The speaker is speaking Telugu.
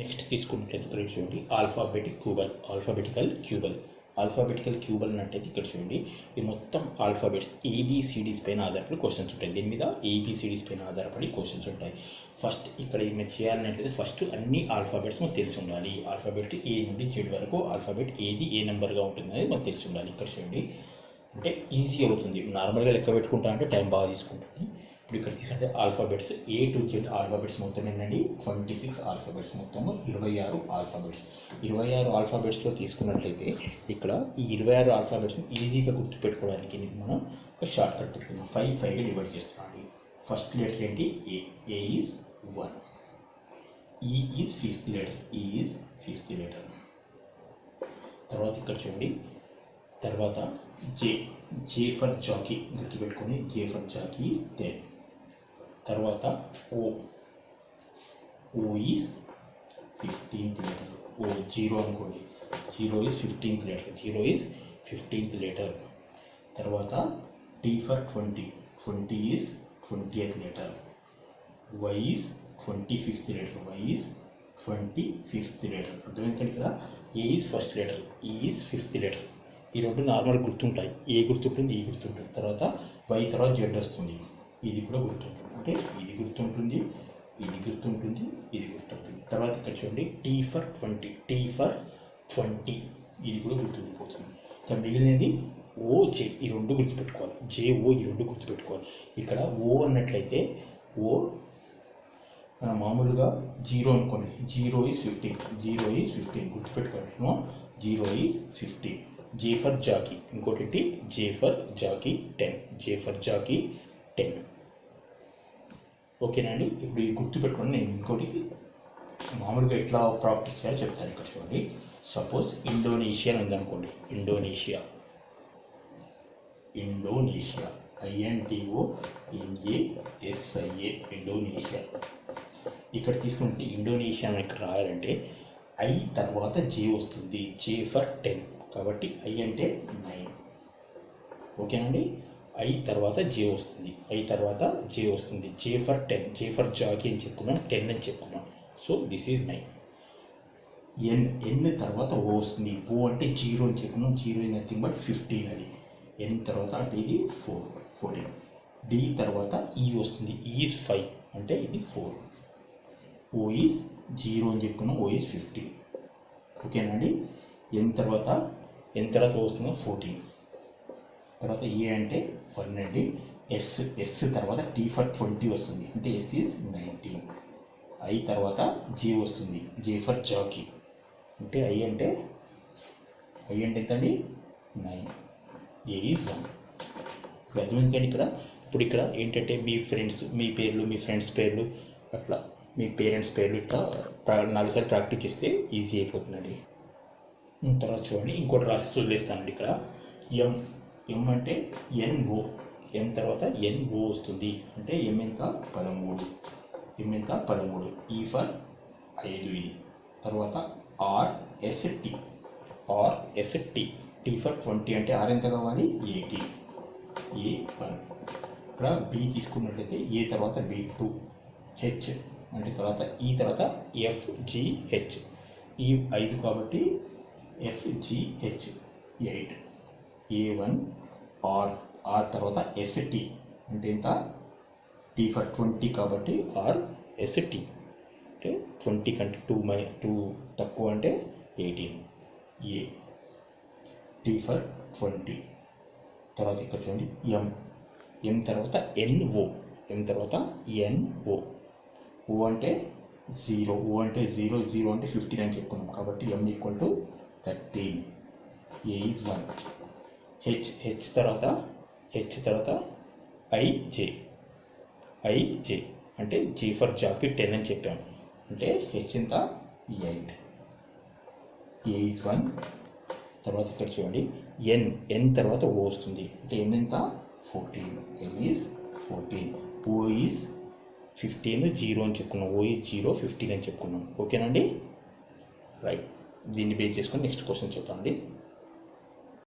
నెక్స్ట్ తీసుకున్నట్లయితే ఇక్కడ చూడండి ఆల్ఫాబెటికల్ క్యూబల్ అన్నట్టయితే ఇక్కడ చూడండి ఈ మొత్తం ఆల్ఫాబెట్స్ ఏబిసిడీస్ పైన ఆధారపడి క్వశ్చన్స్ ఉంటాయి. దీని మీద ఏబిసిడీస్ పైన ఆధారపడి క్వశ్చన్స్ ఉంటాయి. ఫస్ట్ ఇక్కడ ఏమైనా చేయాలన్నట్లయితే ఫస్ట్ అన్ని ఆల్ఫాబెట్స్ మనకు తెలిసి ఉండాలి. ఆల్ఫాబెట్ ఏ నుండి జెడ్ వరకు ఆల్ఫాబెట్ ఏది ఏ నెంబర్గా ఉంటుంది అనేది మనకు తెలిసి ఉండాలి. ఇక్కడ చూడండి అంటే ఈజీ అవుతుంది. నార్మల్గా లెక్క పెట్టుకుంటా అంటే టైం బాగా తీసుకుంటుంది. ఇప్పుడు ఇక్కడ తీసుకుంటే alphabets A to Z alphabets మొత్తం ఏంటండి 26 ఆల్ఫాబెట్స్, మొత్తము 26 ఆల్ఫాబెట్స్. 26 ఆల్ఫాబెట్స్లో తీసుకున్నట్లయితే ఇక్కడ ఈ 26 ఆల్ఫాబెట్స్ని ఈజీగా గుర్తుపెట్టుకోవడానికి మనం ఒక షార్ట్ కట్ పెట్టుకుందాం. 5గా డివైడ్ చేస్తున్నాం. ఫస్ట్ లెటర్ ఏంటి ఏ ఈజ్ 1, ఈ ఈజ్ ఫిఫ్త్ లెటర్. తర్వాత ఇక్కడ చూడండి తర్వాత జే ఫర్ జాకీ గుర్తుపెట్టుకొని జే ఫర్ జాకీ 10. తర్వాత O is 15th letter. Zero అనుకోండి, జీరో ఈజ్ 15th లెటర్. తర్వాత T for 20 is 20th letter. Y is 25th letter. అర్థమైంది కదా. A is first letter, E is 5th letter. ఈ రెండు నార్మల్ గుర్తుంటాయి. ఏ గుర్తుంటుంది, ఈ గుర్తుంటుంది. తర్వాత వై తర్వాత జెడ్ వస్తుంది, ఇది కూడా గుర్తుంటుంది. అంటే ఇది గుర్తుంటుంది. తర్వాత ఇక్కడ చూడండి టీ ఫర్ 20 ఇది కూడా గుర్తుండిపోతుంది. ఇక్కడ మిగిలినది ఓజే, ఈ రెండు గుర్తుపెట్టుకోవాలి. జేఓ ఈ రెండు గుర్తుపెట్టుకోవాలి. ఇక్కడ ఓ అన్నట్లయితే ఓ మామూలుగా జీరో అనుకోండి, జీరో ఈజ్ 15 గుర్తుపెట్టుకోవాలి. 0 ఈజ్ 15. జే ఫర్ జాకీ ఇంకోటి జే ఫర్ జాకీ 10. ఓకేనా అండి. ఇప్పుడు ఈ గుర్తుపెట్టుకోండి. నేను ఇంకోటి మామూలుగా ఎట్లా ప్రాక్టీస్ చేయాలో చెప్తాను. ఇక్కడ చూడండి సపోజ్ ఇండోనేషియా ఉందనుకోండి. Indonesia Indonesia. ఇక్కడ తీసుకుంటే ఇండోనేషియా ఇక్కడ రాయాలంటే ఐ తర్వాత జే వస్తుంది. జే ఫర్ 10 కాబట్టి ఐ అంటే 9. ఓకేనండి. ఐ తర్వాత జే వస్తుంది. J for 10, J for jockey అని చెప్పుకున్నాం, 10 అని చెప్పుకున్నాం. So this is 9. ఎన్ తర్వాత ఓ వస్తుంది. ఓ అంటే జీరో అని చెప్పుకున్నాం. జీరో ఇస్ నథింగ్ బట్ 15 అది. ఎన్ తర్వాత అంటే ఇది 14. డి తర్వాత ఈ వస్తుంది. ఈ ఈజ్ 5 అంటే ఇది 4. ఓ ఈజ్ జీరో అని చెప్పుకున్నాం. ఓ ఈజ్ 15. ఓకేనండి. ఎన్ తర్వాత వస్తుంది 14. తర్వాత ఏ అంటే 1 అండి. ఎస్ తర్వాత టీ ఫర్ 20 వస్తుంది. అంటే ఎస్ ఈజ్ 19. ఐ తర్వాత జే వస్తుంది. జే ఫర్ జాకీ అంటే ఐ అంటే ఎంతండి 9. ఏ ఈజ్ 1. అర్థమైంది కానీ ఇప్పుడు ఇక్కడ ఏంటంటే మీ పేర్లు మీ ఫ్రెండ్స్ పేర్లు అట్లా మీ పేరెంట్స్ పేర్లు ఇట్లా 4 సార్లు ప్రాక్టీస్ చేస్తే ఈజీ అయిపోతుందండి. తర్వాత చూడండి ఇంకోటి రాసి వదిలేస్తానండి. ఇక్కడ ఎం అంటే ఎన్ఓ. ఎం తర్వాత ఎన్ఓ వస్తుంది. అంటే ఎం ఎంత 13. ఈ ఫర్ 5 ఇది. తర్వాత ఆర్ఎస్టి. టీ ఫర్ 20 అంటే ఆర్ ఎంత కావాలి 18. A1. ఇక్కడ బి తీసుకున్నట్లయితే ఏ తర్వాత B2. హెచ్ అంటే తర్వాత ఈ తర్వాత FGH. ఈ 5 కాబట్టి FGH 8. A1 ఆర్ తర్వాత ST అంటే ఎంత టీ ఫర్ 20 కాబట్టి RST అంటే 20 కంటే 2 తక్కువ అంటే 18. ఏ టీ ఫర్ 20. తర్వాత ఇక్కడ చూడండి ఎం తర్వాత NO. ఓ అంటే 0. అంటే 0 అంటే 15 అని చెప్పుకున్నాం కాబట్టి M = 13. A is 1. హెచ్ తర్వాత ఐజే అంటే జే ఫర్ జాకీ 10 అని చెప్పాము. అంటే హెచ్ ఎంత 8. ఏ ఈజ్ 1. తర్వాత ఇక్కడ చూడండి ఎన్ తర్వాత ఓ వస్తుంది. అంటే ఎన్ ఎంత 14. ఎన్ ఈజ్ 14. ఓ ఈజ్ 15 0 అని చెప్పుకున్నాం. ఓ ఈజ్ 0 15 అని చెప్పుకున్నాం. ఓకేనండి. రైట్. దీన్ని బేస్ చేసుకొని నెక్స్ట్ క్వశ్చన్ చెప్తామండి.